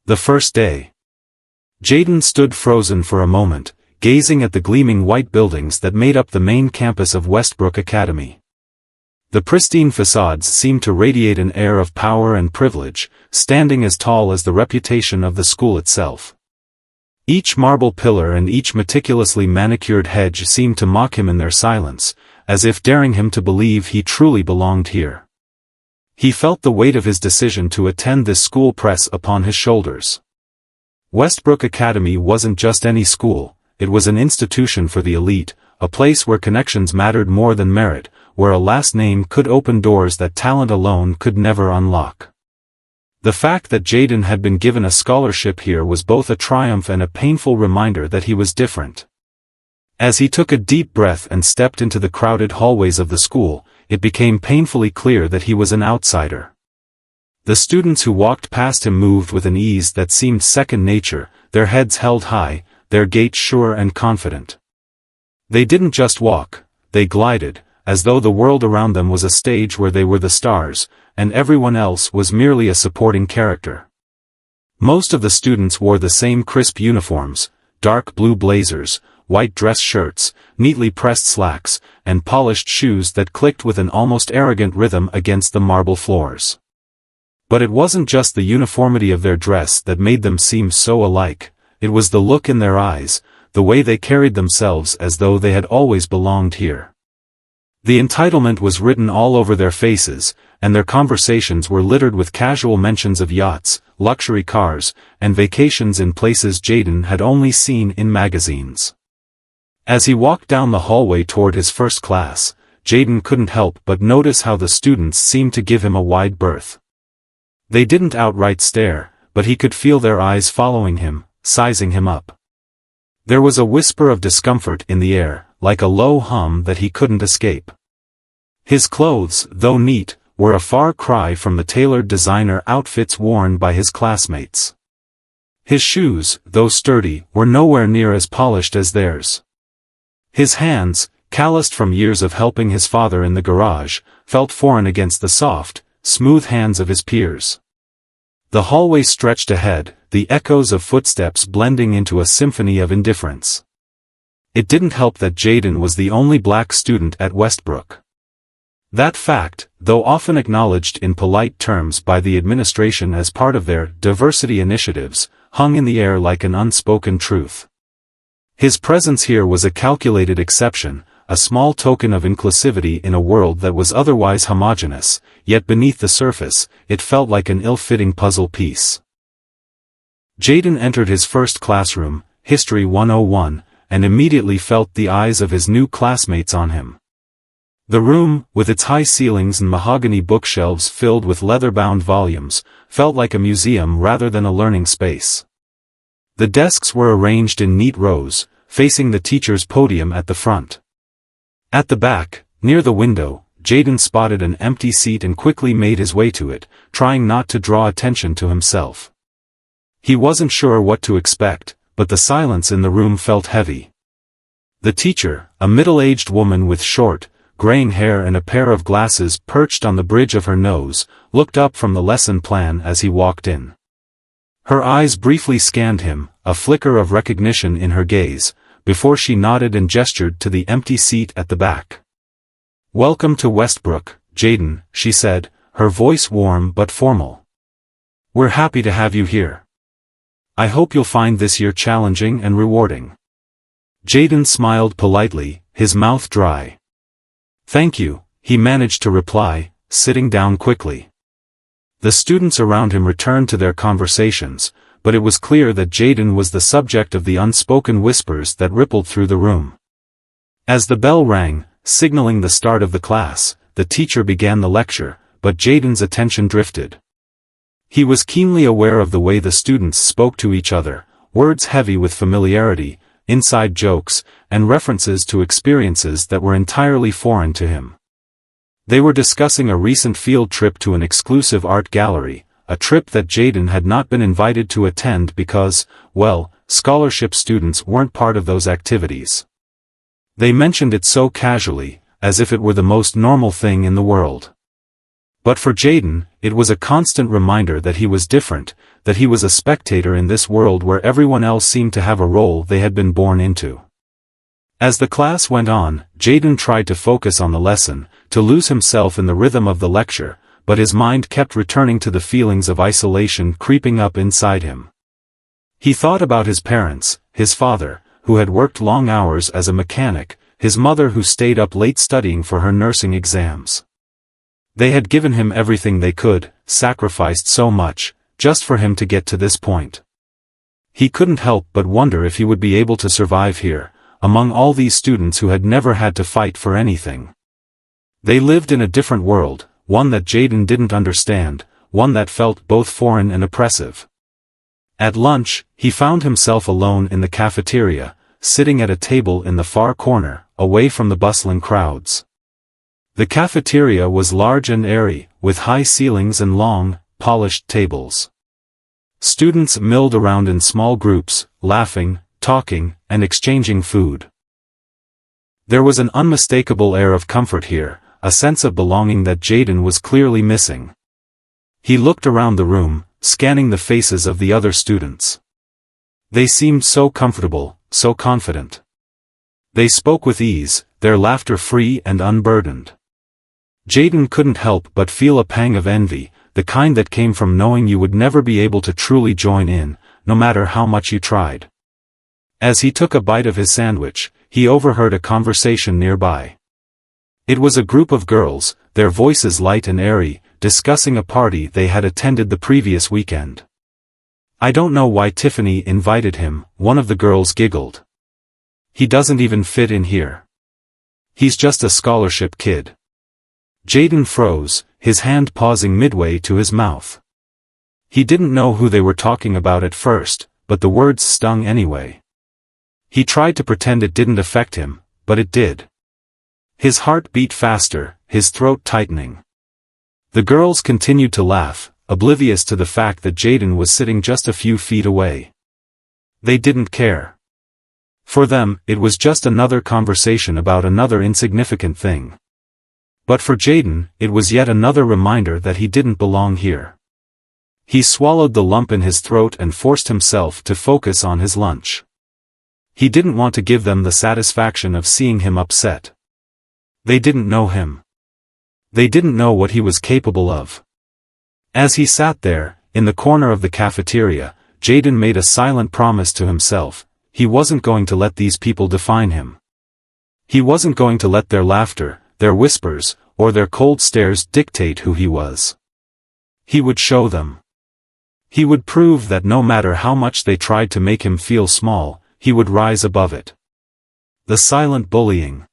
The first day. Jaden stood frozen for a moment, gazing at the gleaming white buildings that made up the main campus of Westbrook Academy. The pristine facades seemed to radiate an air of power and privilege, standing as tall as the reputation of the school itself. Each marble pillar and each meticulously manicured hedge seemed to mock him in their silence, as if daring him to believe he truly belonged here. He felt the weight of his decision to attend this school press upon his shoulders. Westbrook Academy wasn't just any school, it was an institution for the elite, a place where connections mattered more than merit, where a last name could open doors that talent alone could never unlock. The fact that Jaden had been given a scholarship here was both a triumph and a painful reminder that he was different. As he took a deep breath and stepped into the crowded hallways of the school, it became painfully clear that he was an outsider. The students who walked past him moved with an ease that seemed second nature, their heads held high, their gait sure and confident. They didn't just walk, they glided, as though the world around them was a stage where they were the stars, and everyone else was merely a supporting character. Most of the students wore the same crisp uniforms, dark blue blazers, white dress shirts, neatly pressed slacks, and polished shoes that clicked with an almost arrogant rhythm against the marble floors. But it wasn't just the uniformity of their dress that made them seem so alike, it was the look in their eyes, the way they carried themselves as though they had always belonged here. The entitlement was written all over their faces, and their conversations were littered with casual mentions of yachts, luxury cars, and vacations in places Jaden had only seen in magazines. As he walked down the hallway toward his first class, Jaden couldn't help but notice how the students seemed to give him a wide berth. They didn't outright stare, but he could feel their eyes following him, sizing him up. There was a whisper of discomfort in the air, like a low hum that he couldn't escape. His clothes, though neat, were a far cry from the tailored designer outfits worn by his classmates. His shoes, though sturdy, were nowhere near as polished as theirs. His hands, calloused from years of helping his father in the garage, felt foreign against the soft, smooth hands of his peers. The hallway stretched ahead, the echoes of footsteps blending into a symphony of indifference. It didn't help that Jaden was the only black student at Westbrook. That fact, though often acknowledged in polite terms by the administration as part of their diversity initiatives, hung in the air like an unspoken truth. His presence here was a calculated exception, a small token of inclusivity in a world that was otherwise homogeneous, yet beneath the surface, it felt like an ill-fitting puzzle piece. Jaden entered his first classroom, History 101, and immediately felt the eyes of his new classmates on him. The room, with its high ceilings and mahogany bookshelves filled with leather-bound volumes, felt like a museum rather than a learning space. The desks were arranged in neat rows, facing the teacher's podium at the front. At the back, near the window, Jaden spotted an empty seat and quickly made his way to it, trying not to draw attention to himself. He wasn't sure what to expect, but the silence in the room felt heavy. The teacher, a middle-aged woman with short, graying hair and a pair of glasses perched on the bridge of her nose, looked up from the lesson plan as he walked in. Her eyes briefly scanned him, a flicker of recognition in her gaze, before she nodded and gestured to the empty seat at the back. "Welcome to Westbrook, Jaden," she said, her voice warm but formal. "We're happy to have you here. I hope you'll find this year challenging and rewarding." Jaden smiled politely, his mouth dry. "Thank you," he managed to reply, sitting down quickly. The students around him returned to their conversations, but it was clear that Jaden was the subject of the unspoken whispers that rippled through the room. As the bell rang, signaling the start of the class, the teacher began the lecture, but Jaden's attention drifted. He was keenly aware of the way the students spoke to each other, words heavy with familiarity, inside jokes, and references to experiences that were entirely foreign to him. They were discussing a recent field trip to an exclusive art gallery, a trip that Jaden had not been invited to attend because, well, scholarship students weren't part of those activities. They mentioned it so casually, as if it were the most normal thing in the world. But for Jaden, it was a constant reminder that he was different, that he was a spectator in this world where everyone else seemed to have a role they had been born into. As the class went on, Jayden tried to focus on the lesson, to lose himself in the rhythm of the lecture, but his mind kept returning to the feelings of isolation creeping up inside him. He thought about his parents, his father, who had worked long hours as a mechanic, his mother who stayed up late studying for her nursing exams. They had given him everything they could, sacrificed so much, just for him to get to this point. He couldn't help but wonder if he would be able to survive here, among all these students who had never had to fight for anything. They lived in a different world, one that Jayden didn't understand, one that felt both foreign and oppressive. At lunch, he found himself alone in the cafeteria, sitting at a table in the far corner, away from the bustling crowds. The cafeteria was large and airy, with high ceilings and long, polished tables. Students milled around in small groups, laughing, talking, and exchanging food. There was an unmistakable air of comfort here, a sense of belonging that Jayden was clearly missing. He looked around the room, scanning the faces of the other students. They seemed so comfortable, so confident. They spoke with ease, their laughter free and unburdened. Jayden couldn't help but feel a pang of envy, the kind that came from knowing you would never be able to truly join in, no matter how much you tried. As he took a bite of his sandwich, he overheard a conversation nearby. It was a group of girls, their voices light and airy, discussing a party they had attended the previous weekend. "I don't know why Tiffany invited him," one of the girls giggled. "He doesn't even fit in here. He's just a scholarship kid." Jayden froze, his hand pausing midway to his mouth. He didn't know who they were talking about at first, but the words stung anyway. He tried to pretend it didn't affect him, but it did. His heart beat faster, his throat tightening. The girls continued to laugh, oblivious to the fact that Jayden was sitting just a few feet away. They didn't care. For them, it was just another conversation about another insignificant thing. But for Jayden, it was yet another reminder that he didn't belong here. He swallowed the lump in his throat and forced himself to focus on his lunch. He didn't want to give them the satisfaction of seeing him upset. They didn't know him. They didn't know what he was capable of. As he sat there, in the corner of the cafeteria, Jayden made a silent promise to himself: he wasn't going to let these people define him. He wasn't going to let their laughter, their whispers, or their cold stares dictate who he was. He would show them. He would prove that no matter how much they tried to make him feel small, he would rise above it. The silent bullying.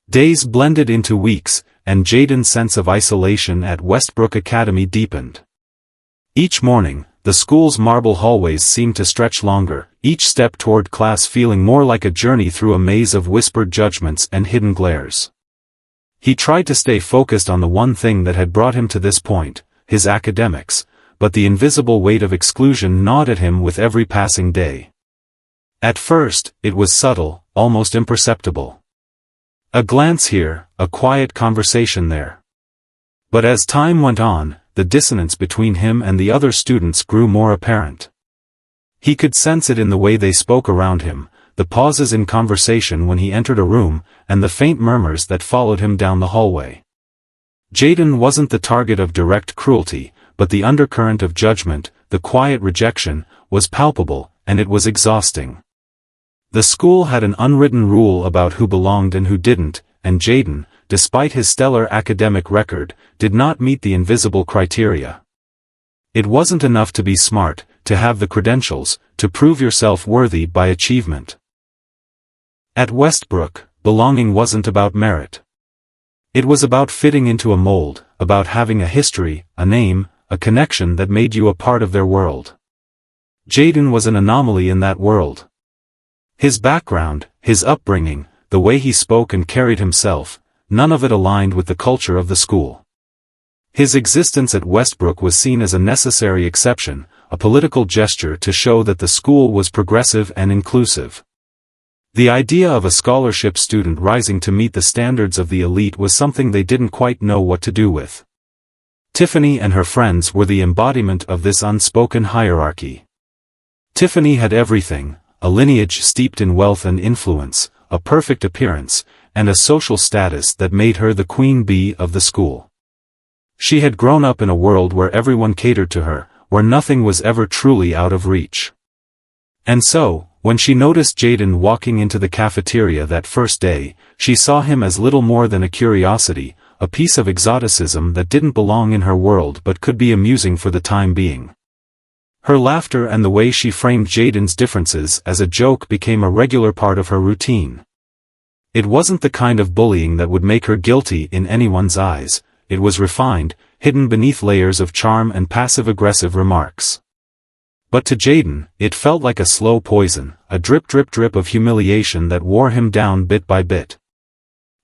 Days blended into weeks, and Jayden's sense of isolation at Westbrook Academy deepened. Each morning, the school's marble hallways seemed to stretch longer, each step toward class feeling more like a journey through a maze of whispered judgments and hidden glares. He tried to stay focused on the one thing that had brought him to this point, his academics, but the invisible weight of exclusion gnawed at him with every passing day. At first, it was subtle, almost imperceptible. A glance here, a quiet conversation there. But as time went on, the dissonance between him and the other students grew more apparent. He could sense it in the way they spoke around him, the pauses in conversation when he entered a room, and the faint murmurs that followed him down the hallway. Jayden wasn't the target of direct cruelty, but the undercurrent of judgment, the quiet rejection, was palpable, and it was exhausting. The school had an unwritten rule about who belonged and who didn't, and Jayden, despite his stellar academic record, did not meet the invisible criteria. It wasn't enough to be smart, to have the credentials, to prove yourself worthy by achievement. At Westbrook, belonging wasn't about merit. It was about fitting into a mold, about having a history, a name, a connection that made you a part of their world. Jayden was an anomaly in that world. His background, his upbringing, the way he spoke and carried himself, none of it aligned with the culture of the school. His existence at Westbrook was seen as a necessary exception, a political gesture to show that the school was progressive and inclusive. The idea of a scholarship student rising to meet the standards of the elite was something they didn't quite know what to do with. Tiffany and her friends were the embodiment of this unspoken hierarchy. Tiffany had everything: a lineage steeped in wealth and influence, a perfect appearance, and a social status that made her the queen bee of the school. She had grown up in a world where everyone catered to her, where nothing was ever truly out of reach. And so, when she noticed Jaden walking into the cafeteria that first day, she saw him as little more than a curiosity, a piece of exoticism that didn't belong in her world but could be amusing for the time being. Her laughter and the way she framed Jaden's differences as a joke became a regular part of her routine. It wasn't the kind of bullying that would make her guilty in anyone's eyes. It was refined, hidden beneath layers of charm and passive-aggressive remarks. But to Jaden, it felt like a slow poison, a drip of humiliation that wore him down bit by bit.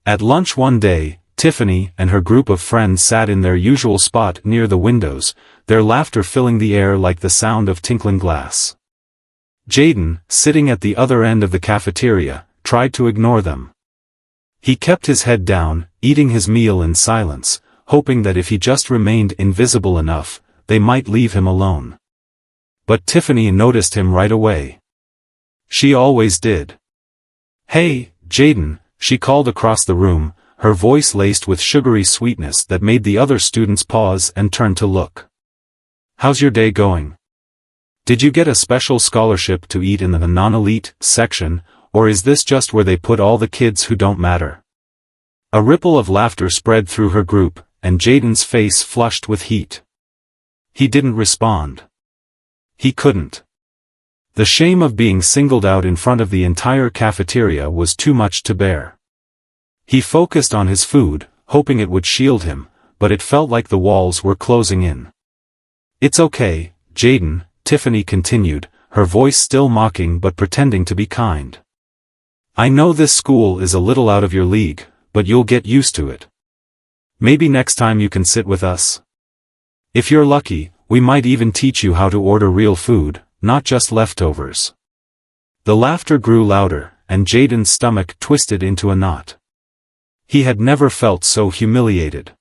At lunch one day, Tiffany and her group of friends sat in their usual spot near the windows, their laughter filling the air like the sound of tinkling glass. Jaden, sitting at the other end of the cafeteria, tried to ignore them. He kept his head down, eating his meal in silence, hoping that if he just remained invisible enough, they might leave him alone. But Tiffany noticed him right away. She always did. "Hey, Jaden," she called across the room, her voice laced with sugary sweetness that made the other students pause and turn to look. "How's your day going? Did you get a special scholarship to eat in the non-elite section, or is this just where they put all the kids who don't matter?" A ripple of laughter spread through her group, and Jaden's face flushed with heat. He didn't respond. He couldn't. The shame of being singled out in front of the entire cafeteria was too much to bear. He focused on his food, hoping it would shield him, but it felt like the walls were closing in. "It's okay, Jaden," Tiffany continued, her voice still mocking but pretending to be kind. "I know this school is a little out of your league, but you'll get used to it. Maybe next time you can sit with us. If you're lucky, we might even teach you how to order real food, not just leftovers." The laughter grew louder, and Jaden's stomach twisted into a knot. He had never felt so humiliated.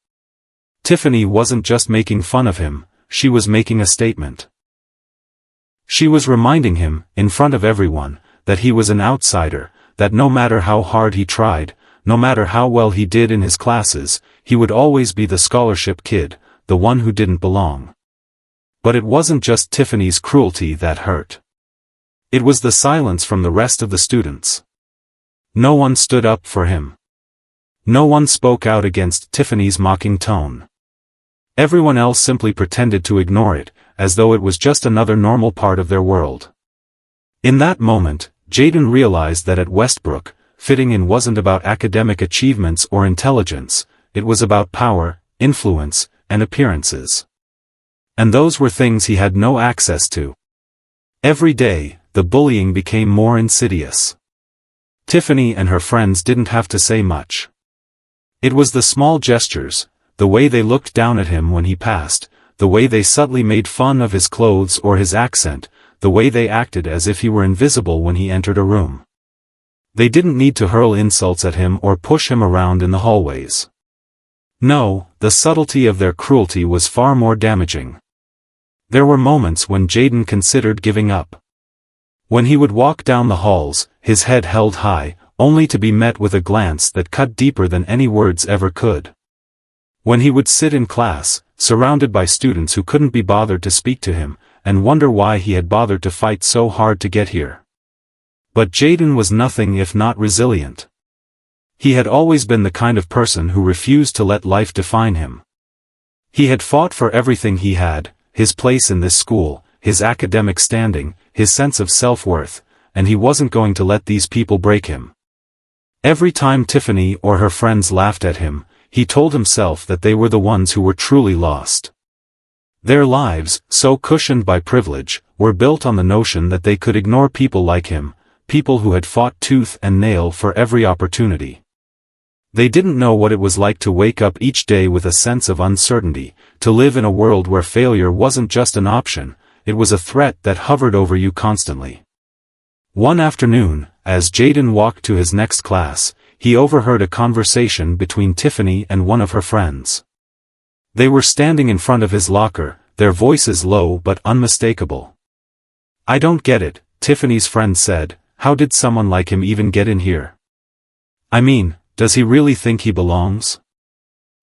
Tiffany wasn't just making fun of him, she was making a statement. She was reminding him, in front of everyone, that he was an outsider, that no matter how hard he tried, no matter how well he did in his classes, he would always be the scholarship kid, the one who didn't belong. But it wasn't just Tiffany's cruelty that hurt. It was the silence from the rest of the students. No one stood up for him. No one spoke out against Tiffany's mocking tone. Everyone else simply pretended to ignore it, as though it was just another normal part of their world. In that moment, Jaden realized that at Westbrook, fitting in wasn't about academic achievements or intelligence, it was about power, influence, and appearances. And those were things he had no access to. Every day, the bullying became more insidious. Tiffany and her friends didn't have to say much. It was the small gestures, the way they looked down at him when he passed, the way they subtly made fun of his clothes or his accent, the way they acted as if he were invisible when he entered a room. They didn't need to hurl insults at him or push him around in the hallways. No, the subtlety of their cruelty was far more damaging. There were moments when Jaden considered giving up. When he would walk down the halls, his head held high, only to be met with a glance that cut deeper than any words ever could. When he would sit in class, surrounded by students who couldn't be bothered to speak to him, and wonder why he had bothered to fight so hard to get here. But Jaden was nothing if not resilient. He had always been the kind of person who refused to let life define him. He had fought for everything he had, his place in this school, his academic standing, his sense of self-worth, and he wasn't going to let these people break him. Every time Tiffany or her friends laughed at him, he told himself that they were the ones who were truly lost. Their lives, so cushioned by privilege, were built on the notion that they could ignore people like him, people who had fought tooth and nail for every opportunity. They didn't know what it was like to wake up each day with a sense of uncertainty, to live in a world where failure wasn't just an option, it was a threat that hovered over you constantly. One afternoon, as Jaden walked to his next class, he overheard a conversation between Tiffany and one of her friends. They were standing in front of his locker, their voices low but unmistakable. "I don't get it," Tiffany's friend said. "How did someone like him even get in here? I mean, does he really think he belongs?"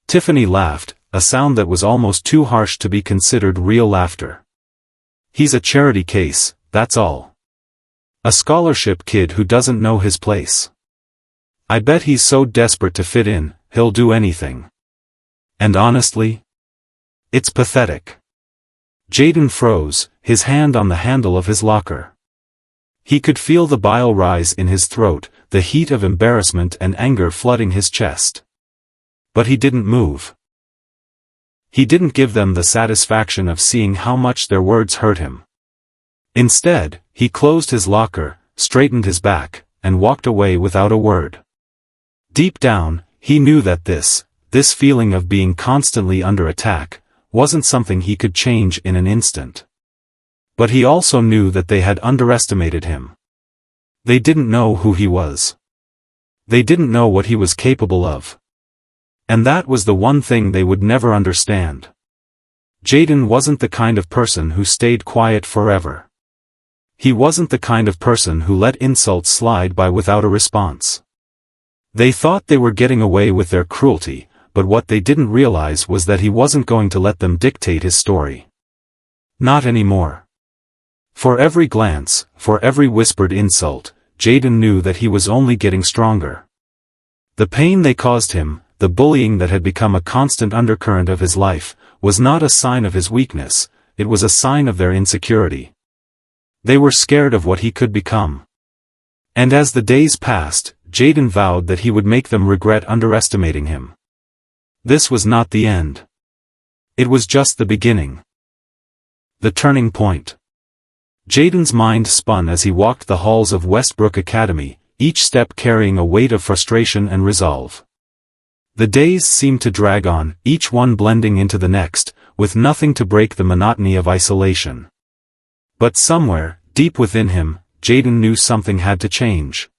Tiffany laughed, a sound that was almost too harsh to be considered real laughter. "He's a charity case, that's all. A scholarship kid who doesn't know his place. I bet he's so desperate to fit in, he'll do anything. And honestly, it's pathetic." Jaden froze, his hand on the handle of his locker. He could feel the bile rise in his throat, the heat of embarrassment and anger flooding his chest. But he didn't move. He didn't give them the satisfaction of seeing how much their words hurt him. Instead, he closed his locker, straightened his back, and walked away without a word. Deep down, he knew that this feeling of being constantly under attack, wasn't something he could change in an instant. But he also knew that they had underestimated him. They didn't know who he was. They didn't know what he was capable of. And that was the one thing they would never understand. Jaden wasn't the kind of person who stayed quiet forever. He wasn't the kind of person who let insults slide by without a response. They thought they were getting away with their cruelty, but what they didn't realize was that he wasn't going to let them dictate his story. Not anymore. For every glance, for every whispered insult, Jaden knew that he was only getting stronger. The pain they caused him, the bullying that had become a constant undercurrent of his life, was not a sign of his weakness, it was a sign of their insecurity. They were scared of what he could become. And as the days passed, Jaden vowed that he would make them regret underestimating him. This was not the end. It was just the beginning. The turning point. Jaden's mind spun as he walked the halls of Westbrook Academy, each step carrying a weight of frustration and resolve. The days seemed to drag on, each one blending into the next, with nothing to break the monotony of isolation. But somewhere, deep within him, Jaden knew something had to change.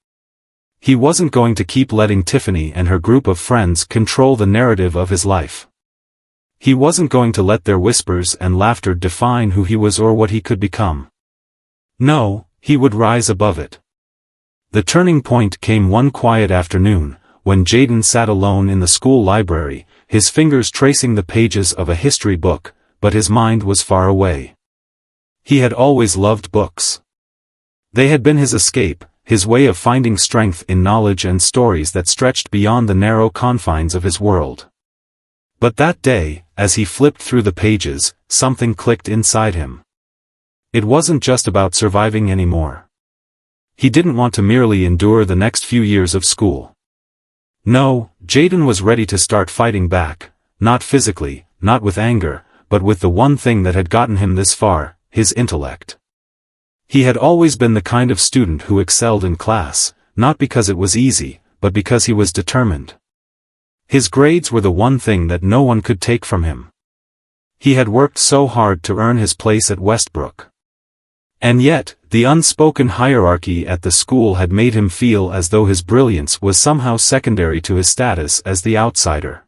He wasn't going to keep letting Tiffany and her group of friends control the narrative of his life. He wasn't going to let their whispers and laughter define who he was or what he could become. No, he would rise above it. The turning point came one quiet afternoon, when Jaden sat alone in the school library, his fingers tracing the pages of a history book, but his mind was far away. He had always loved books. They had been his escape, his way of finding strength in knowledge and stories that stretched beyond the narrow confines of his world. But that day, as he flipped through the pages, something clicked inside him. It wasn't just about surviving anymore. He didn't want to merely endure the next few years of school. No, Jaden was ready to start fighting back, not physically, not with anger, but with the one thing that had gotten him this far, his intellect. He had always been the kind of student who excelled in class, not because it was easy, but because he was determined. His grades were the one thing that no one could take from him. He had worked so hard to earn his place at Westbrook. And yet, the unspoken hierarchy at the school had made him feel as though his brilliance was somehow secondary to his status as the outsider.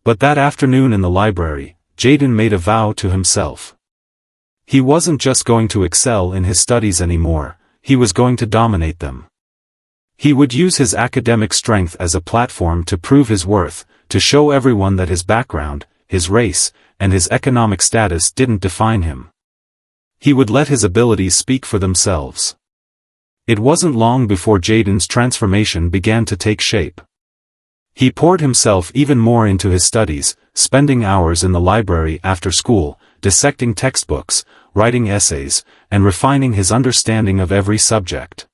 But that afternoon in the library, Jaden made a vow to himself. He wasn't just going to excel in his studies anymore, he was going to dominate them. He would use his academic strength as a platform to prove his worth, to show everyone that his background, his race, and his economic status didn't define him. He would let his abilities speak for themselves. It wasn't long before Jaden's transformation began to take shape. He poured himself even more into his studies, spending hours in the library after school, dissecting textbooks, writing essays, and refining his understanding of every subject.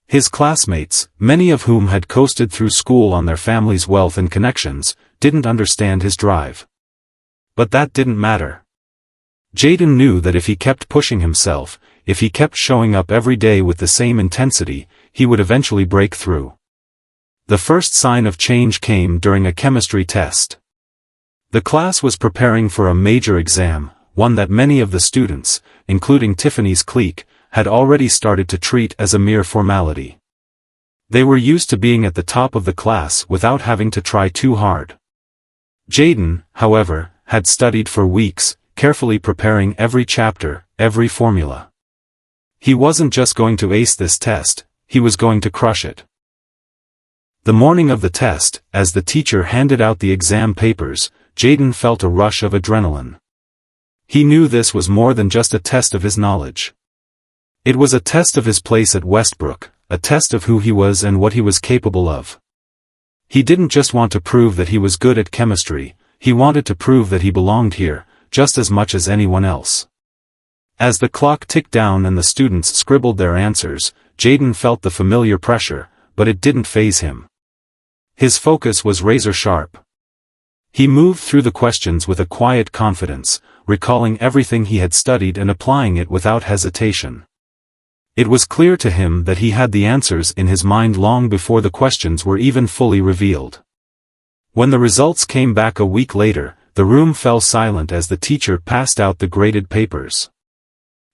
His classmates, many of whom had coasted through school on their family's wealth and connections, didn't understand his drive. But that didn't matter. Jaden knew that if he kept pushing himself, if he kept showing up every day with the same intensity, he would eventually break through. The first sign of change came during a chemistry test. The class was preparing for a major exam, one that many of the students, including Tiffany's clique, had already started to treat as a mere formality. They were used to being at the top of the class without having to try too hard. Jayden, however, had studied for weeks, carefully preparing every chapter, every formula. He wasn't just going to ace this test, he was going to crush it. The morning of the test, as the teacher handed out the exam papers, Jayden felt a rush of adrenaline. He knew this was more than just a test of his knowledge. It was a test of his place at Westbrook, a test of who he was and what he was capable of. He didn't just want to prove that he was good at chemistry, he wanted to prove that he belonged here, just as much as anyone else. As the clock ticked down and the students scribbled their answers, Jayden felt the familiar pressure, but it didn't faze him. His focus was razor sharp. He moved through the questions with a quiet confidence, recalling everything he had studied and applying it without hesitation. It was clear to him that he had the answers in his mind long before the questions were even fully revealed. When the results came back a week later, the room fell silent as the teacher passed out the graded papers.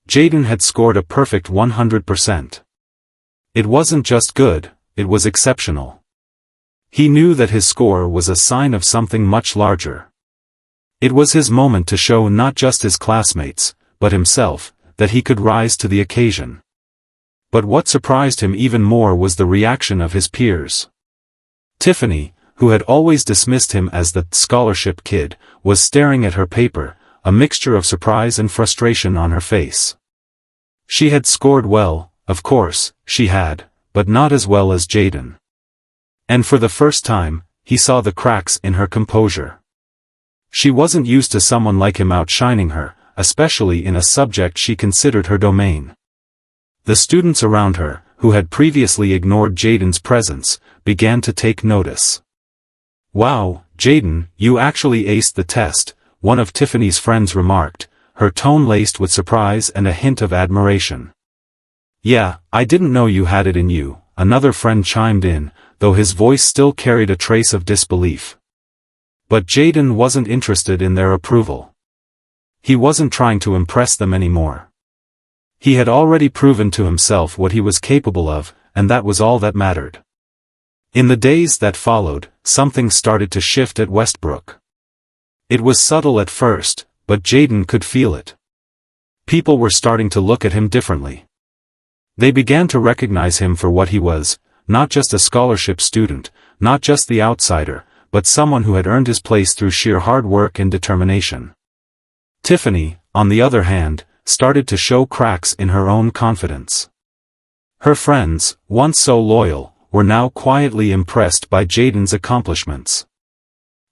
Jayden had scored a perfect 100%. It wasn't just good, it was exceptional. He knew that his score was a sign of something much larger. It was his moment to show not just his classmates, but himself, that he could rise to the occasion. But what surprised him even more was the reaction of his peers. Tiffany, who had always dismissed him as the scholarship kid, was staring at her paper, a mixture of surprise and frustration on her face. She had scored well, of course, she had, but not as well as Jayden. And for the first time, he saw the cracks in her composure. She wasn't used to someone like him outshining her, especially in a subject she considered her domain. The students around her, who had previously ignored Jayden's presence, began to take notice. "Wow, Jayden, you actually aced the test," one of Tiffany's friends remarked, her tone laced with surprise and a hint of admiration. "Yeah, I didn't know you had it in you," another friend chimed in, though his voice still carried a trace of disbelief. But Jayden wasn't interested in their approval. He wasn't trying to impress them anymore. He had already proven to himself what he was capable of, and that was all that mattered. In the days that followed, something started to shift at Westbrook. It was subtle at first, but Jayden could feel it. People were starting to look at him differently. They began to recognize him for what he was, not just a scholarship student, not just the outsider, but someone who had earned his place through sheer hard work and determination. Tiffany, on the other hand, started to show cracks in her own confidence. Her friends, once so loyal, were now quietly impressed by Jayden's accomplishments.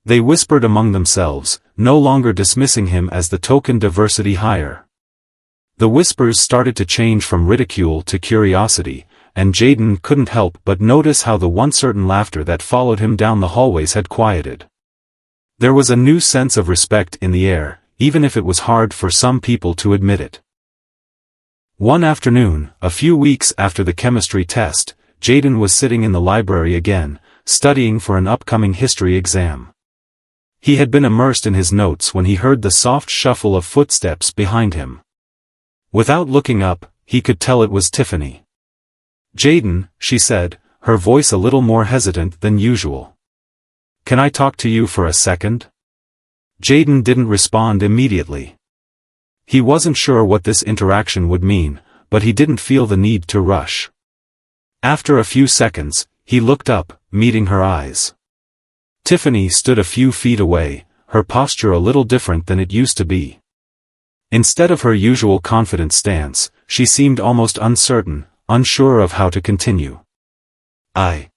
They whispered among themselves, no longer dismissing him as the token diversity hire. The whispers started to change from ridicule to curiosity, and Jayden couldn't help but notice how the once certain laughter that followed him down the hallways had quieted. There was a new sense of respect in the air, even if it was hard for some people to admit it. One afternoon, a few weeks after the chemistry test, Jayden was sitting in the library again, studying for an upcoming history exam. He had been immersed in his notes when he heard the soft shuffle of footsteps behind him. Without looking up, he could tell it was Tiffany. "Jayden," she said, her voice a little more hesitant than usual. "Can I talk to you for a second?" Jayden didn't respond immediately. He wasn't sure what this interaction would mean, but he didn't feel the need to rush. After a few seconds, he looked up, meeting her eyes. Tiffany stood a few feet away, her posture a little different than it used to be. Instead of her usual confident stance, she seemed almost uncertain, unsure of how to continue. I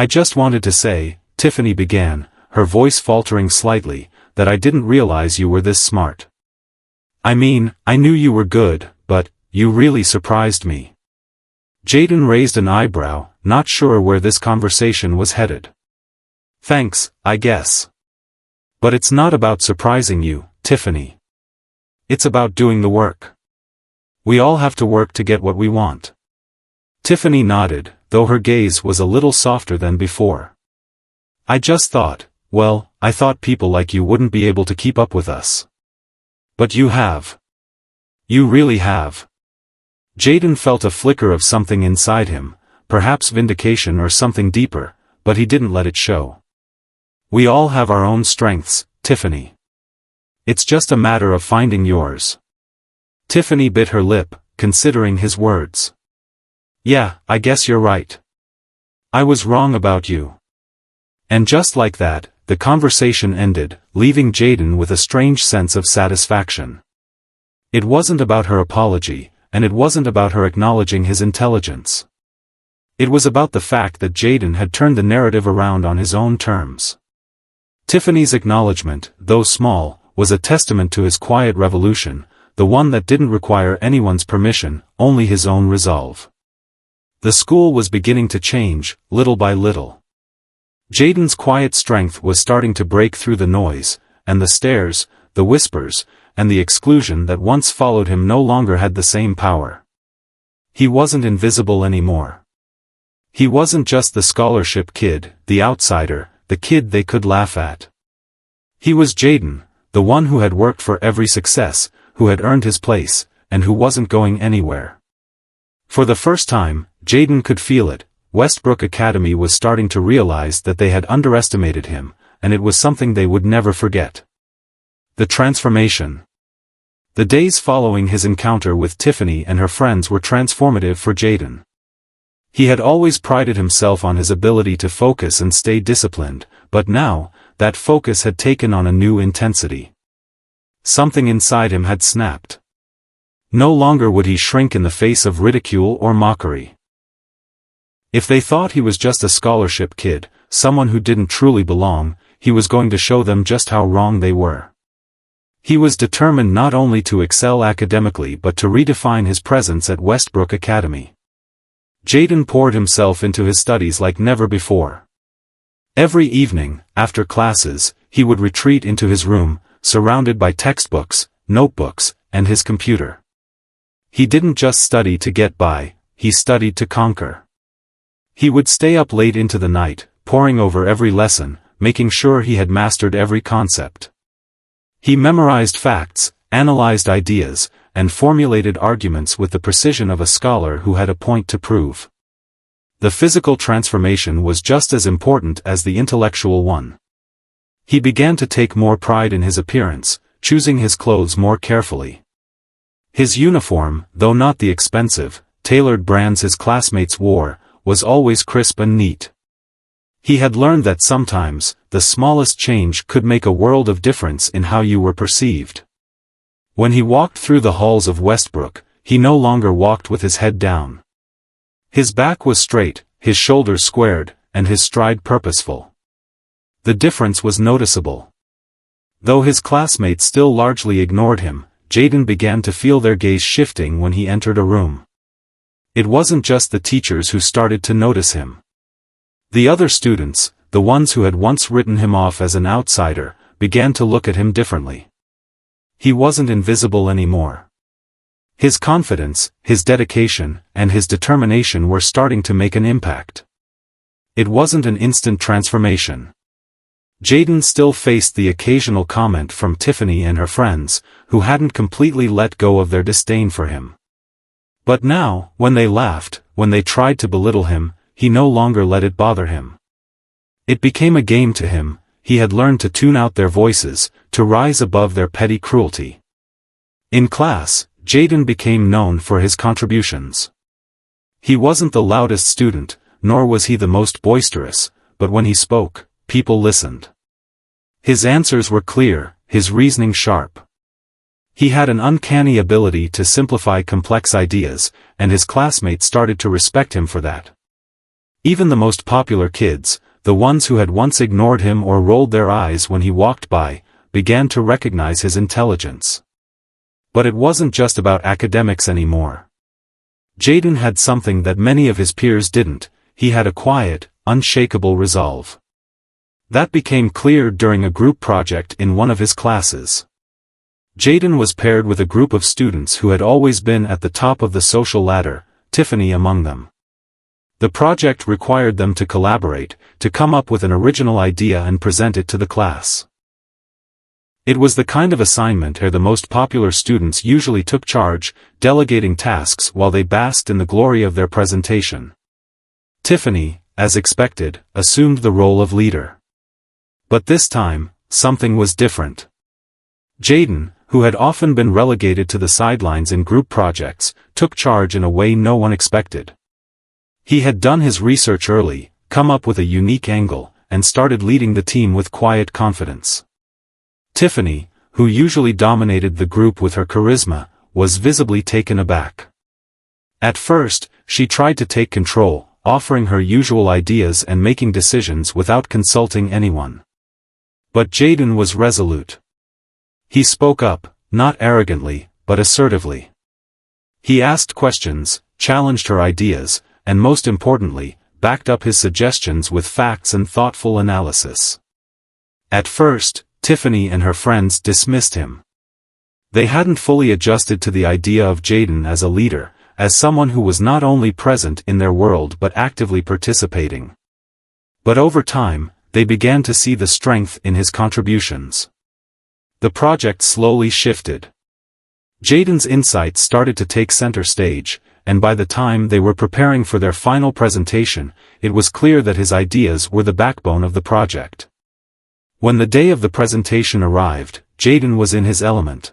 just wanted to say," Tiffany began, her voice faltering slightly, "that I didn't realize you were this smart. I mean, I knew you were good, but, you really surprised me." Jayden raised an eyebrow, not sure where this conversation was headed. "Thanks, I guess. But it's not about surprising you, Tiffany. It's about doing the work. We all have to work to get what we want." Tiffany nodded, though her gaze was a little softer than before. "I just thought, well, I thought people like you wouldn't be able to keep up with us. But you have. You really have." Jayden felt a flicker of something inside him, perhaps vindication or something deeper, but he didn't let it show. We all have our own strengths, Tiffany. It's just a matter of finding yours. Tiffany bit her lip, considering his words. Yeah, I guess you're right. I was wrong about you. And just like that, the conversation ended, leaving Jaden with a strange sense of satisfaction. It wasn't about her apology, and it wasn't about her acknowledging his intelligence. It was about the fact that Jaden had turned the narrative around on his own terms. Tiffany's acknowledgement, though small, was a testament to his quiet revolution, the one that didn't require anyone's permission, only his own resolve. The school was beginning to change, little by little. Jaden's quiet strength was starting to break through the noise, and the stares, the whispers, and the exclusion that once followed him no longer had the same power. He wasn't invisible anymore. He wasn't just the scholarship kid, the outsider, the kid they could laugh at. He was Jaden, the one who had worked for every success, who had earned his place, and who wasn't going anywhere. For the first time, Jaden could feel it. Westbrook Academy was starting to realize that they had underestimated him, and it was something they would never forget. The transformation. The days following his encounter with Tiffany and her friends were transformative for Jaden. He had always prided himself on his ability to focus and stay disciplined, but now, that focus had taken on a new intensity. Something inside him had snapped. No longer would he shrink in the face of ridicule or mockery. If they thought he was just a scholarship kid, someone who didn't truly belong, he was going to show them just how wrong they were. He was determined not only to excel academically but to redefine his presence at Westbrook Academy. Jaden poured himself into his studies like never before. Every evening, after classes, he would retreat into his room, surrounded by textbooks, notebooks, and his computer. He didn't just study to get by, he studied to conquer. He would stay up late into the night, poring over every lesson, making sure he had mastered every concept. He memorized facts, analyzed ideas, and formulated arguments with the precision of a scholar who had a point to prove. The physical transformation was just as important as the intellectual one. He began to take more pride in his appearance, choosing his clothes more carefully. His uniform, though not the expensive, tailored brands his classmates wore, was always crisp and neat. He had learned that sometimes, the smallest change could make a world of difference in how you were perceived. When he walked through the halls of Westbrook, he no longer walked with his head down. His back was straight, his shoulders squared, and his stride purposeful. The difference was noticeable. Though his classmates still largely ignored him, Jaden began to feel their gaze shifting when he entered a room. It wasn't just the teachers who started to notice him. The other students, the ones who had once written him off as an outsider, began to look at him differently. He wasn't invisible anymore. His confidence, his dedication, and his determination were starting to make an impact. It wasn't an instant transformation. Jaden still faced the occasional comment from Tiffany and her friends, who hadn't completely let go of their disdain for him. But now, when they laughed, when they tried to belittle him, he no longer let it bother him. It became a game to him. He had learned to tune out their voices, to rise above their petty cruelty. In class, Jaden became known for his contributions. He wasn't the loudest student, nor was he the most boisterous, but when he spoke, people listened. His answers were clear, his reasoning sharp. He had an uncanny ability to simplify complex ideas, and his classmates started to respect him for that. Even the most popular kids, the ones who had once ignored him or rolled their eyes when he walked by, began to recognize his intelligence. But it wasn't just about academics anymore. Jaden had something that many of his peers didn't. He had a quiet, unshakable resolve. That became clear during a group project in one of his classes. Jaden was paired with a group of students who had always been at the top of the social ladder, Tiffany among them. The project required them to collaborate, to come up with an original idea and present it to the class. It was the kind of assignment where the most popular students usually took charge, delegating tasks while they basked in the glory of their presentation. Tiffany, as expected, assumed the role of leader. But this time, something was different. Jaden, who had often been relegated to the sidelines in group projects, took charge in a way no one expected. He had done his research early, come up with a unique angle, and started leading the team with quiet confidence. Tiffany, who usually dominated the group with her charisma, was visibly taken aback. At first, she tried to take control, offering her usual ideas and making decisions without consulting anyone. But Jaden was resolute. He spoke up, not arrogantly, but assertively. He asked questions, challenged her ideas, and most importantly, backed up his suggestions with facts and thoughtful analysis. At first, Tiffany and her friends dismissed him. They hadn't fully adjusted to the idea of Jaden as a leader, as someone who was not only present in their world but actively participating. But over time, they began to see the strength in his contributions. The project slowly shifted. Jaden's insights started to take center stage, and by the time they were preparing for their final presentation, it was clear that his ideas were the backbone of the project. When the day of the presentation arrived, Jaden was in his element.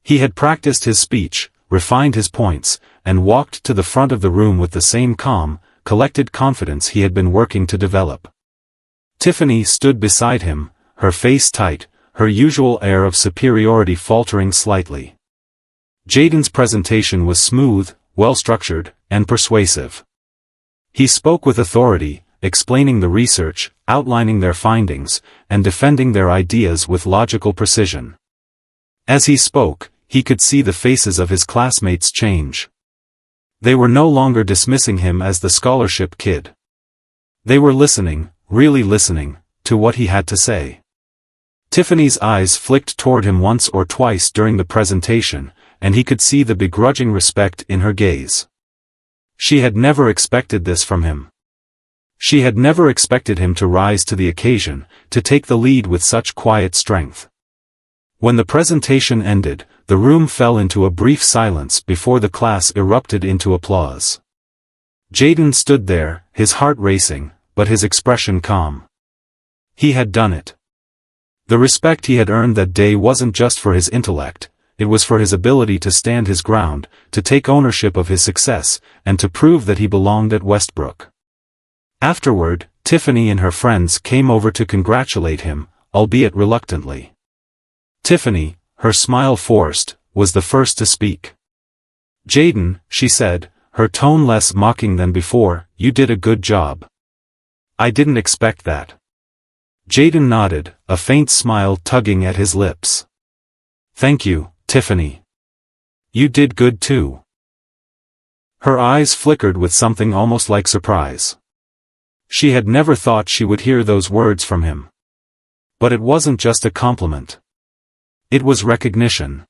He had practiced his speech, refined his points, and walked to the front of the room with the same calm, collected confidence he had been working to develop. Tiffany stood beside him, her face tight, her usual air of superiority faltering slightly. Jaden's presentation was smooth, well-structured, and persuasive. He spoke with authority, explaining the research, outlining their findings, and defending their ideas with logical precision. As he spoke, he could see the faces of his classmates change. They were no longer dismissing him as the scholarship kid. They were listening, really listening, to what he had to say. Tiffany's eyes flicked toward him once or twice during the presentation, and he could see the begrudging respect in her gaze. She had never expected this from him. She had never expected him to rise to the occasion, to take the lead with such quiet strength. When the presentation ended, the room fell into a brief silence before the class erupted into applause. Jaden stood there, his heart racing, but his expression calm. He had done it. The respect he had earned that day wasn't just for his intellect, it was for his ability to stand his ground, to take ownership of his success, and to prove that he belonged at Westbrook. Afterward, Tiffany and her friends came over to congratulate him, albeit reluctantly. Tiffany, her smile forced, was the first to speak. "Jaden," she said, her tone less mocking than before, "you did a good job. I didn't expect that." Jaden nodded, a faint smile tugging at his lips. "Thank you, Tiffany. You did good too." Her eyes flickered with something almost like surprise. She had never thought she would hear those words from him. But it wasn't just a compliment. It was recognition.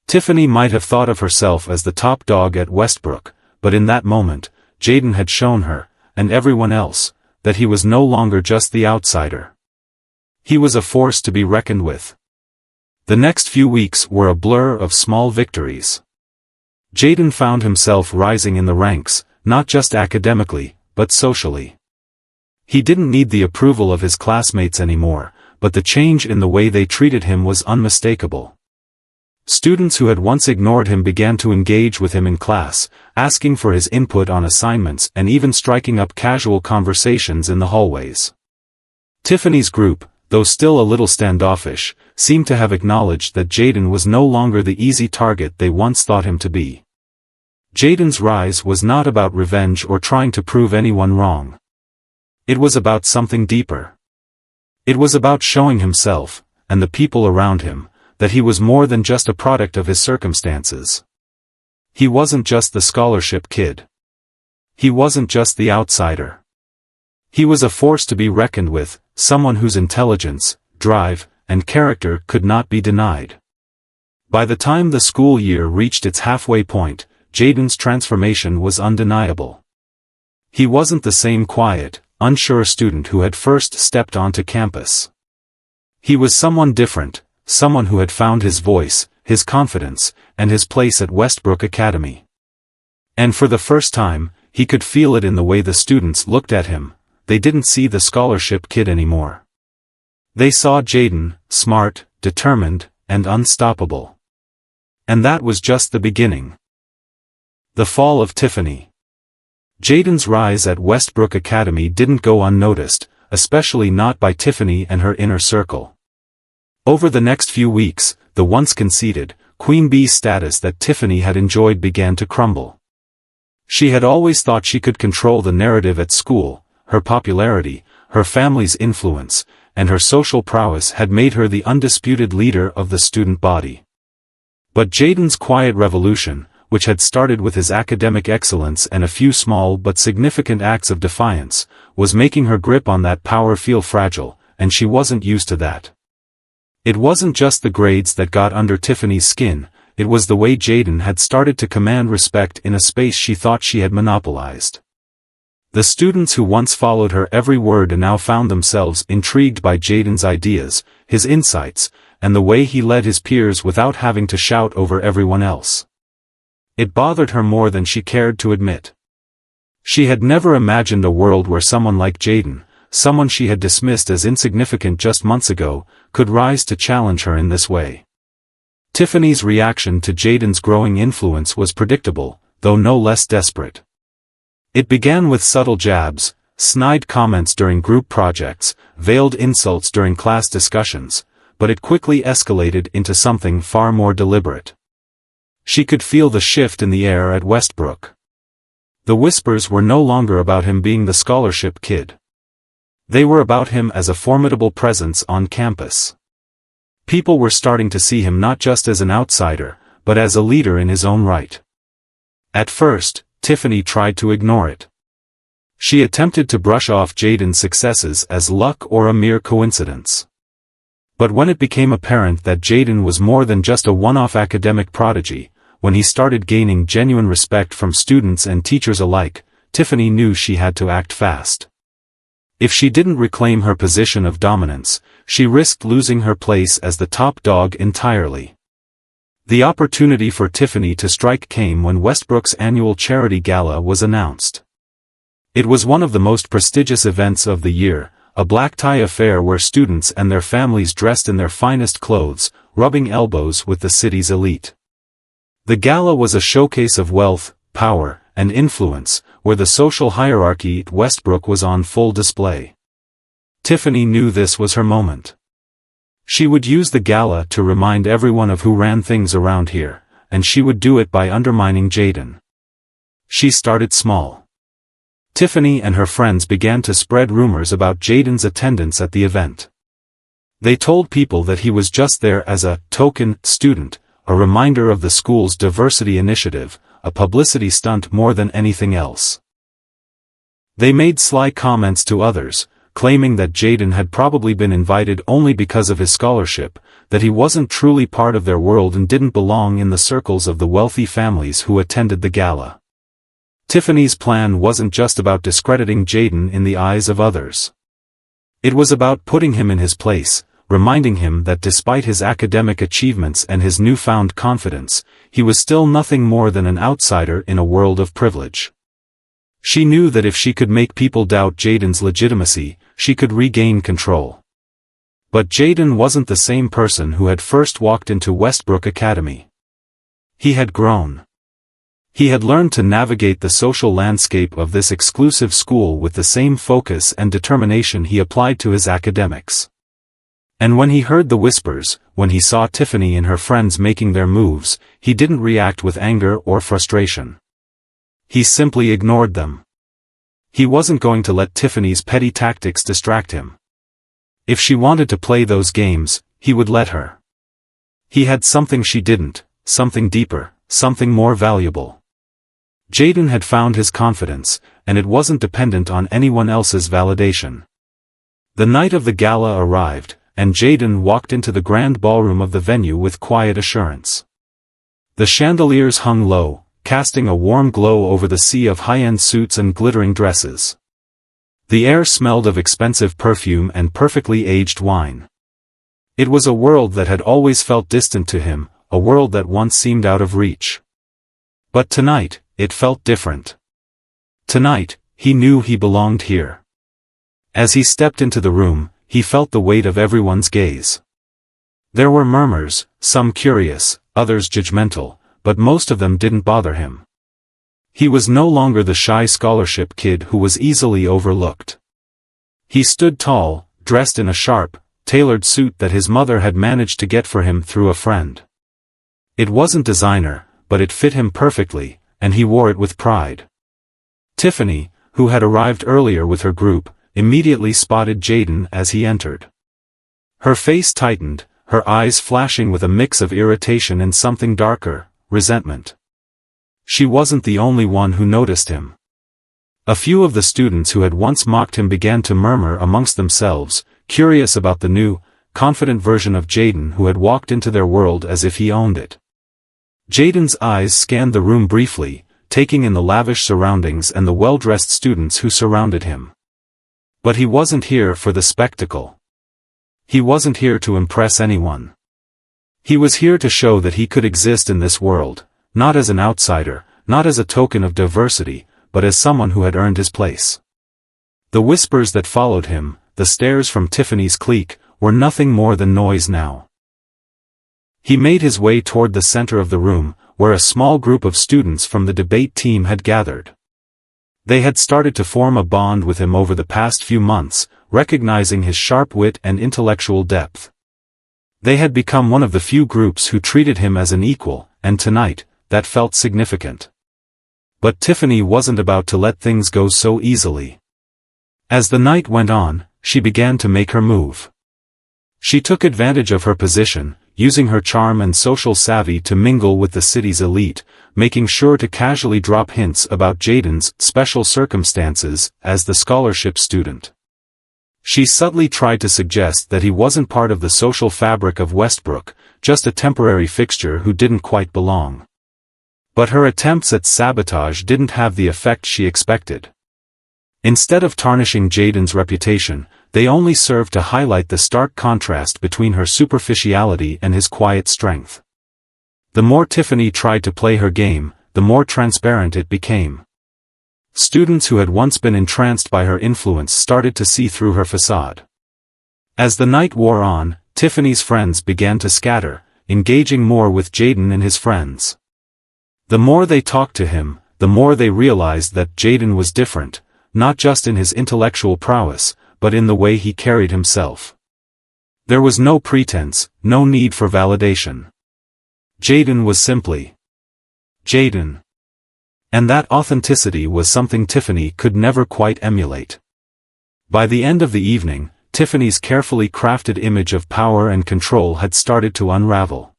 Tiffany might have thought of herself as the top dog at Westbrook, but in that moment, Jaden had shown her, and everyone else, that he was no longer just the outsider. He was a force to be reckoned with. The next few weeks were a blur of small victories. Jaden found himself rising in the ranks, not just academically, but socially. He didn't need the approval of his classmates anymore, but the change in the way they treated him was unmistakable. Students who had once ignored him began to engage with him in class, asking for his input on assignments and even striking up casual conversations in the hallways. Tiffany's group, though still a little standoffish, seemed to have acknowledged that Jaden was no longer the easy target they once thought him to be. Jaden's rise was not about revenge or trying to prove anyone wrong. It was about something deeper. It was about showing himself, and the people around him, that he was more than just a product of his circumstances. He wasn't just the scholarship kid. He wasn't just the outsider. He was a force to be reckoned with, someone whose intelligence, drive, and character could not be denied. By the time the school year reached its halfway point, Jaden's transformation was undeniable. He wasn't the same quiet, unsure student who had first stepped onto campus. He was someone different, someone who had found his voice, his confidence, and his place at Westbrook Academy. And for the first time, he could feel it in the way the students looked at him. They didn't see the scholarship kid anymore. They saw Jaden, smart, determined, and unstoppable. And that was just the beginning. The fall of Tiffany. Jaden's rise at Westbrook Academy didn't go unnoticed, especially not by Tiffany and her inner circle. Over the next few weeks, the once conceited, Queen Bee status that Tiffany had enjoyed began to crumble. She had always thought she could control the narrative at school. Her popularity, her family's influence, and her social prowess had made her the undisputed leader of the student body. But Jaden's quiet revolution, which had started with his academic excellence and a few small but significant acts of defiance, was making her grip on that power feel fragile, and she wasn't used to that. It wasn't just the grades that got under Tiffany's skin, it was the way Jaden had started to command respect in a space she thought she had monopolized. The students who once followed her every word and now found themselves intrigued by Jaden's ideas, his insights, and the way he led his peers without having to shout over everyone else. It bothered her more than she cared to admit. She had never imagined a world where someone like Jaden, someone she had dismissed as insignificant just months ago, could rise to challenge her in this way. Tiffany's reaction to Jaden's growing influence was predictable, though no less desperate. It began with subtle jabs, snide comments during group projects, veiled insults during class discussions, but it quickly escalated into something far more deliberate. She could feel the shift in the air at Westbrook. The whispers were no longer about him being the scholarship kid. They were about him as a formidable presence on campus. People were starting to see him not just as an outsider, but as a leader in his own right. At first, Tiffany tried to ignore it. She attempted to brush off Jaden's successes as luck or a mere coincidence. But when it became apparent that Jaden was more than just a one-off academic prodigy, when he started gaining genuine respect from students and teachers alike, Tiffany knew she had to act fast. If she didn't reclaim her position of dominance, she risked losing her place as the top dog entirely. The opportunity for Tiffany to strike came when Westbrook's annual charity gala was announced. It was one of the most prestigious events of the year, a black-tie affair where students and their families dressed in their finest clothes, rubbing elbows with the city's elite. The gala was a showcase of wealth, power, and influence, where the social hierarchy at Westbrook was on full display. Tiffany knew this was her moment. She would use the gala to remind everyone of who ran things around here, and she would do it by undermining Jaden. She started small. Tiffany and her friends began to spread rumors about Jaden's attendance at the event. They told people that he was just there as a token student, a reminder of the school's diversity initiative, a publicity stunt more than anything else. They made sly comments to others, claiming that Jaden had probably been invited only because of his scholarship, that he wasn't truly part of their world and didn't belong in the circles of the wealthy families who attended the gala. Tiffany's plan wasn't just about discrediting Jaden in the eyes of others. It was about putting him in his place, reminding him that despite his academic achievements and his newfound confidence, he was still nothing more than an outsider in a world of privilege. She knew that if she could make people doubt Jaden's legitimacy, she could regain control. But Jaden wasn't the same person who had first walked into Westbrook Academy. He had grown. He had learned to navigate the social landscape of this exclusive school with the same focus and determination he applied to his academics. And when he heard the whispers, when he saw Tiffany and her friends making their moves, he didn't react with anger or frustration. He simply ignored them. He wasn't going to let Tiffany's petty tactics distract him. If she wanted to play those games, he would let her. He had something she didn't, something deeper, something more valuable. Jaden had found his confidence, and it wasn't dependent on anyone else's validation. The night of the gala arrived, and Jaden walked into the grand ballroom of the venue with quiet assurance. The chandeliers hung low, casting a warm glow over the sea of high-end suits and glittering dresses. The air smelled of expensive perfume and perfectly aged wine. It was a world that had always felt distant to him, a world that once seemed out of reach. But tonight, it felt different. Tonight, he knew he belonged here. As he stepped into the room, he felt the weight of everyone's gaze. There were murmurs, some curious, others judgmental, but most of them didn't bother him. He was no longer the shy scholarship kid who was easily overlooked. He stood tall, dressed in a sharp, tailored suit that his mother had managed to get for him through a friend. It wasn't designer, but it fit him perfectly, and he wore it with pride. Tiffany, who had arrived earlier with her group, immediately spotted Jayden as he entered. Her face tightened, her eyes flashing with a mix of irritation and something darker, resentment. She wasn't the only one who noticed him. A few of the students who had once mocked him began to murmur amongst themselves, curious about the new, confident version of Jayden who had walked into their world as if he owned it. Jayden's eyes scanned the room briefly, taking in the lavish surroundings and the well-dressed students who surrounded him. But he wasn't here for the spectacle. He wasn't here to impress anyone. He was here to show that he could exist in this world, not as an outsider, not as a token of diversity, but as someone who had earned his place. The whispers that followed him, the stares from Tiffany's clique, were nothing more than noise now. He made his way toward the center of the room, where a small group of students from the debate team had gathered. They had started to form a bond with him over the past few months, recognizing his sharp wit and intellectual depth. They had become one of the few groups who treated him as an equal, and tonight, that felt significant. But Tiffany wasn't about to let things go so easily. As the night went on, she began to make her move. She took advantage of her position, using her charm and social savvy to mingle with the city's elite, making sure to casually drop hints about Jayden's special circumstances as the scholarship student. She subtly tried to suggest that he wasn't part of the social fabric of Westbrook, just a temporary fixture who didn't quite belong. But her attempts at sabotage didn't have the effect she expected. Instead of tarnishing Jayden's reputation, they only served to highlight the stark contrast between her superficiality and his quiet strength. The more Tiffany tried to play her game, the more transparent it became. Students who had once been entranced by her influence started to see through her facade. As the night wore on, Tiffany's friends began to scatter, engaging more with Jayden and his friends. The more they talked to him, the more they realized that Jayden was different, not just in his intellectual prowess, but in the way he carried himself. There was no pretense, no need for validation. Jayden was simply Jayden. And that authenticity was something Tiffany could never quite emulate. By the end of the evening, Tiffany's carefully crafted image of power and control had started to unravel.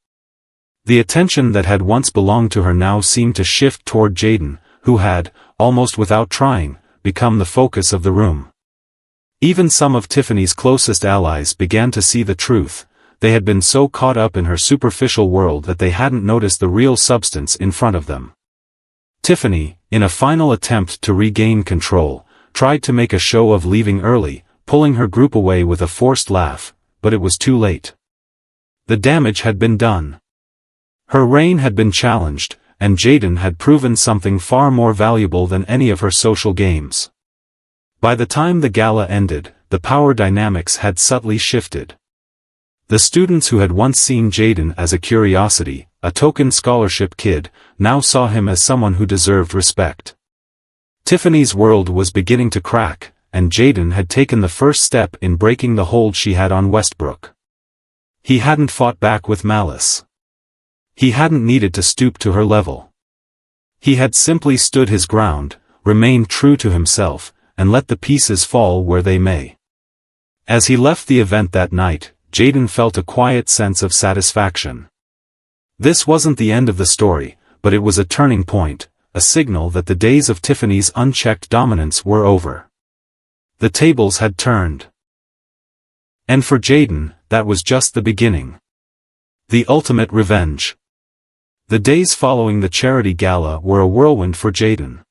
The attention that had once belonged to her now seemed to shift toward Jayden, who had, almost without trying, become the focus of the room. Even some of Tiffany's closest allies began to see the truth. They had been so caught up in her superficial world that they hadn't noticed the real substance in front of them. Tiffany, in a final attempt to regain control, tried to make a show of leaving early, pulling her group away with a forced laugh, but it was too late. The damage had been done. Her reign had been challenged, and Jayden had proven something far more valuable than any of her social games. By the time the gala ended, the power dynamics had subtly shifted. The students who had once seen Jayden as a curiosity, a token scholarship kid, now saw him as someone who deserved respect. Tiffany's world was beginning to crack, and Jayden had taken the first step in breaking the hold she had on Westbrook. He hadn't fought back with malice. He hadn't needed to stoop to her level. He had simply stood his ground, remained true to himself, and let the pieces fall where they may. As he left the event that night, Jayden felt a quiet sense of satisfaction. This wasn't the end of the story, but it was a turning point, a signal that the days of Tiffany's unchecked dominance were over. The tables had turned. And for Jayden, that was just the beginning. The ultimate revenge. The days following the charity gala were a whirlwind for Jayden.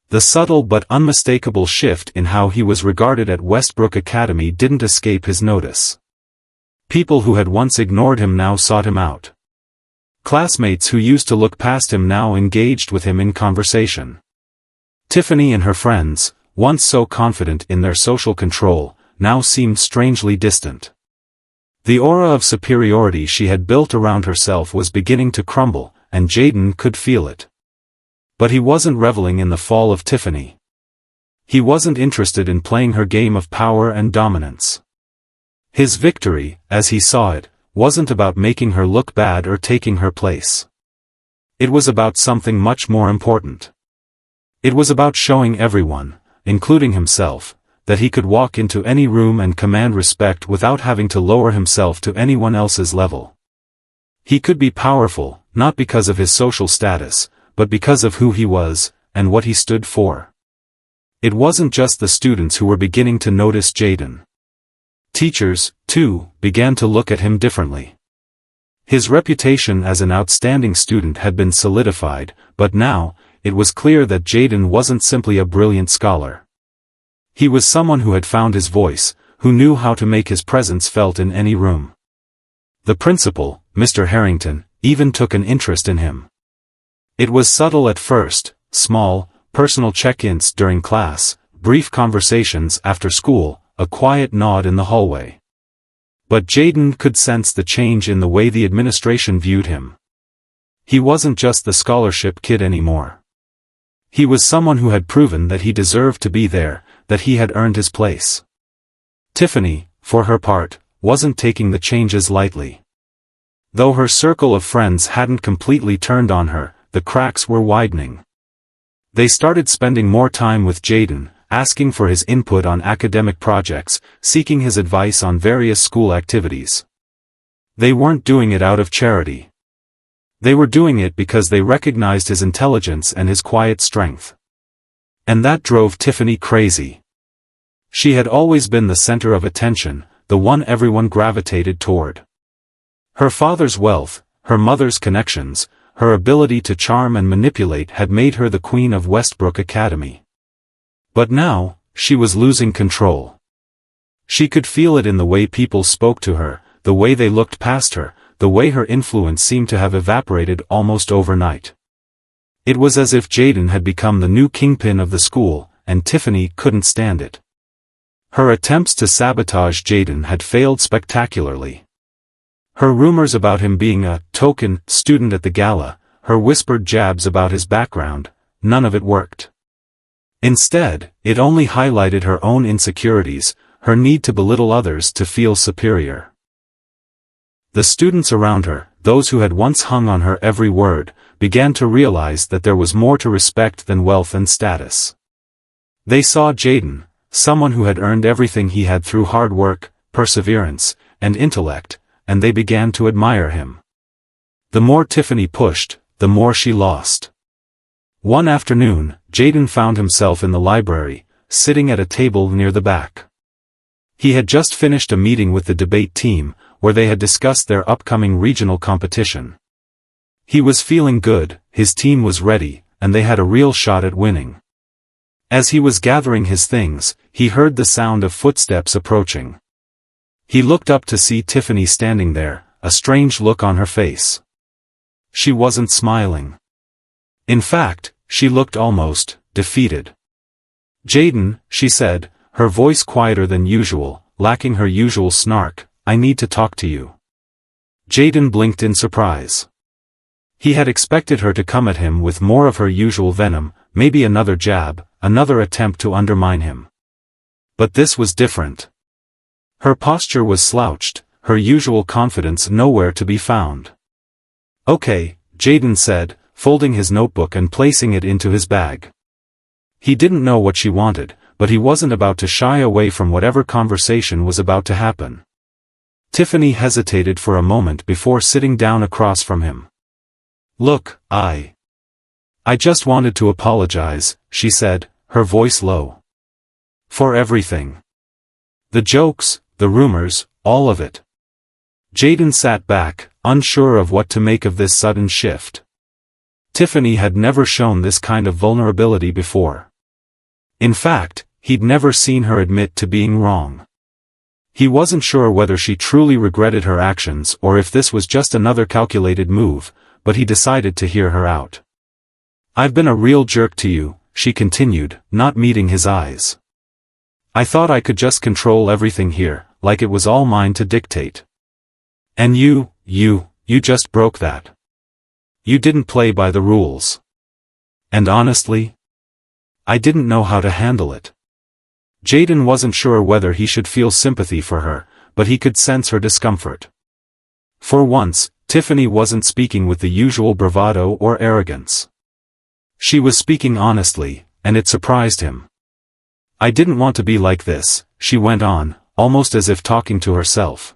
The subtle but unmistakable shift in how he was regarded at Westbrook Academy didn't escape his notice. People who had once ignored him now sought him out. Classmates who used to look past him now engaged with him in conversation. Tiffany and her friends, once so confident in their social control, now seemed strangely distant. The aura of superiority she had built around herself was beginning to crumble, and Jayden could feel it. But he wasn't reveling in the fall of Tiffany. He wasn't interested in playing her game of power and dominance. His victory, as he saw it, wasn't about making her look bad or taking her place. It was about something much more important. It was about showing everyone, including himself, that he could walk into any room and command respect without having to lower himself to anyone else's level. He could be powerful, not because of his social status, but because of who he was, and what he stood for. It wasn't just the students who were beginning to notice Jayden. Teachers, too, began to look at him differently. His reputation as an outstanding student had been solidified, but now, it was clear that Jayden wasn't simply a brilliant scholar. He was someone who had found his voice, who knew how to make his presence felt in any room. The principal, Mr. Harrington, even took an interest in him. It was subtle at first, small, personal check-ins during class, brief conversations after school, a quiet nod in the hallway. But Jayden could sense the change in the way the administration viewed him. He wasn't just the scholarship kid anymore. He was someone who had proven that he deserved to be there, that he had earned his place. Tiffany, for her part, wasn't taking the changes lightly. Though her circle of friends hadn't completely turned on her, the cracks were widening. They started spending more time with Jayden, asking for his input on academic projects, seeking his advice on various school activities. They weren't doing it out of charity. They were doing it because they recognized his intelligence and his quiet strength. And that drove Tiffany crazy. She had always been the center of attention, the one everyone gravitated toward. Her father's wealth, her mother's connections, her ability to charm and manipulate had made her the queen of Westbrook Academy. But now, she was losing control. She could feel it in the way people spoke to her, the way they looked past her, the way her influence seemed to have evaporated almost overnight. It was as if Jayden had become the new kingpin of the school, and Tiffany couldn't stand it. Her attempts to sabotage Jayden had failed spectacularly. Her rumors about him being a token student at the gala, her whispered jabs about his background, none of it worked. Instead, it only highlighted her own insecurities, her need to belittle others to feel superior. The students around her, those who had once hung on her every word, began to realize that there was more to respect than wealth and status. They saw Jayden, someone who had earned everything he had through hard work, perseverance, and intellect, and they began to admire him. The more Tiffany pushed, the more she lost. One afternoon, Jayden found himself in the library, sitting at a table near the back. He had just finished a meeting with the debate team, where they had discussed their upcoming regional competition. He was feeling good, his team was ready, and they had a real shot at winning. As he was gathering his things, he heard the sound of footsteps approaching. He looked up to see Tiffany standing there, a strange look on her face. She wasn't smiling. In fact, she looked almost defeated. "Jayden," she said, her voice quieter than usual, lacking her usual snark, "I need to talk to you." Jayden blinked in surprise. He had expected her to come at him with more of her usual venom, maybe another jab, another attempt to undermine him. But this was different. Her posture was slouched, her usual confidence nowhere to be found. "Okay," Jayden said, folding his notebook and placing it into his bag. He didn't know what she wanted, but he wasn't about to shy away from whatever conversation was about to happen. Tiffany hesitated for a moment before sitting down across from him. "Look, I just wanted to apologize," she said, her voice low. "For everything. The jokes, the rumors, all of it." Jayden sat back, unsure of what to make of this sudden shift. Tiffany had never shown this kind of vulnerability before. In fact, he'd never seen her admit to being wrong. He wasn't sure whether she truly regretted her actions or if this was just another calculated move, but he decided to hear her out. "I've been a real jerk to you," she continued, not meeting his eyes. I thought I could just control everything here, like it was all mine to dictate. And you just broke that. You didn't play by the rules. And honestly, I didn't know how to handle it. Jaden wasn't sure whether he should feel sympathy for her, but he could sense her discomfort. For once, Tiffany wasn't speaking with the usual bravado or arrogance. She was speaking honestly, and it surprised him. I didn't want to be like this, she went on, almost as if talking to herself.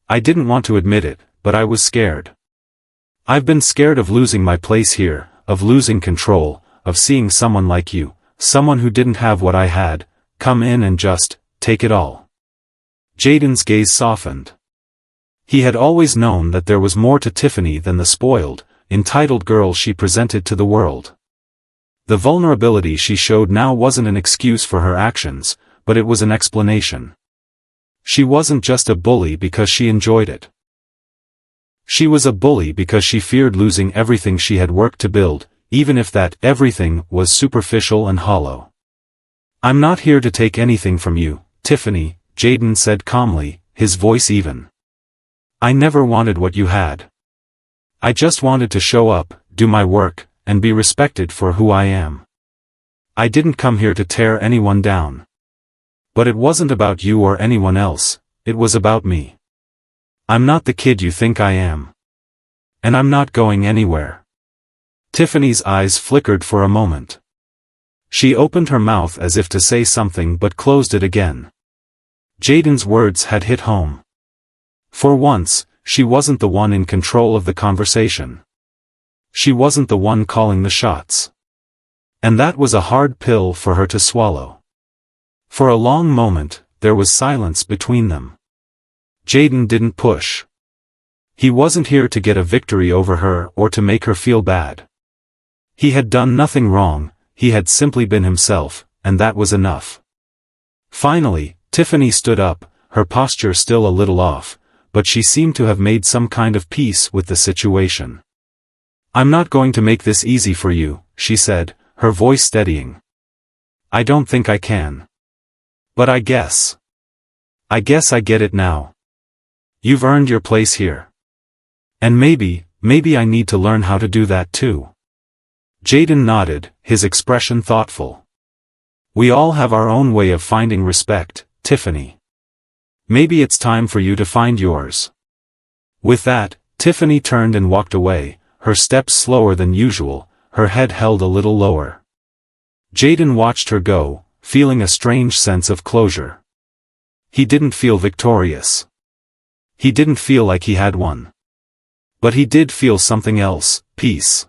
I didn't want to admit it, but I was scared. I've been scared of losing my place here, of losing control, of seeing someone like you, someone who didn't have what I had, come in and just take it all. Jaden's gaze softened. He had always known that there was more to Tiffany than the spoiled, entitled girl she presented to the world. The vulnerability she showed now wasn't an excuse for her actions, but it was an explanation. She wasn't just a bully because she enjoyed it. She was a bully because she feared losing everything she had worked to build, even if that everything was superficial and hollow. I'm not here to take anything from you, Tiffany, Jaden said calmly, his voice even. I never wanted what you had. I just wanted to show up, do my work, and be respected for who I am. I didn't come here to tear anyone down. But it wasn't about you or anyone else, it was about me. I'm not the kid you think I am. And I'm not going anywhere. Tiffany's eyes flickered for a moment. She opened her mouth as if to say something but closed it again. Jaden's words had hit home. For once, she wasn't the one in control of the conversation. She wasn't the one calling the shots. And that was a hard pill for her to swallow. For a long moment, there was silence between them. Jaden didn't push. He wasn't here to get a victory over her or to make her feel bad. He had done nothing wrong, he had simply been himself, and that was enough. Finally, Tiffany stood up, her posture still a little off, but she seemed to have made some kind of peace with the situation. I'm not going to make this easy for you, she said, her voice steadying. I don't think I can. But I guess I get it now. You've earned your place here. And maybe I need to learn how to do that too. Jaden nodded, his expression thoughtful. We all have our own way of finding respect, Tiffany. Maybe it's time for you to find yours. With that, Tiffany turned and walked away, her steps slower than usual, her head held a little lower. Jaden watched her go, feeling a strange sense of closure. He didn't feel victorious. He didn't feel like he had won. But he did feel something else, peace.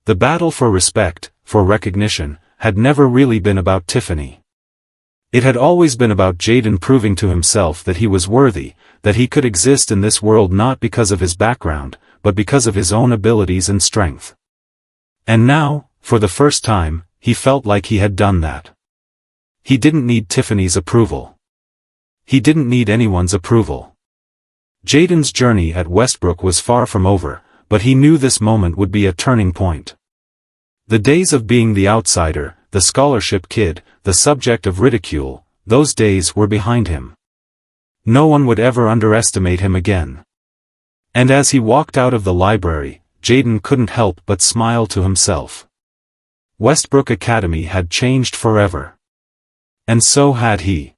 The battle for respect, for recognition, had never really been about Tiffany. It had always been about Jaden proving to himself that he was worthy, that he could exist in this world not because of his background, but because of his own abilities and strength. And now, for the first time, he felt like he had done that. He didn't need Tiffany's approval. He didn't need anyone's approval. Jaden's journey at Westbrook was far from over, but he knew this moment would be a turning point. The days of being the outsider, the scholarship kid, the subject of ridicule, those days were behind him. No one would ever underestimate him again. And as he walked out of the library, Jaden couldn't help but smile to himself. Westbrook Academy had changed forever. And so had he.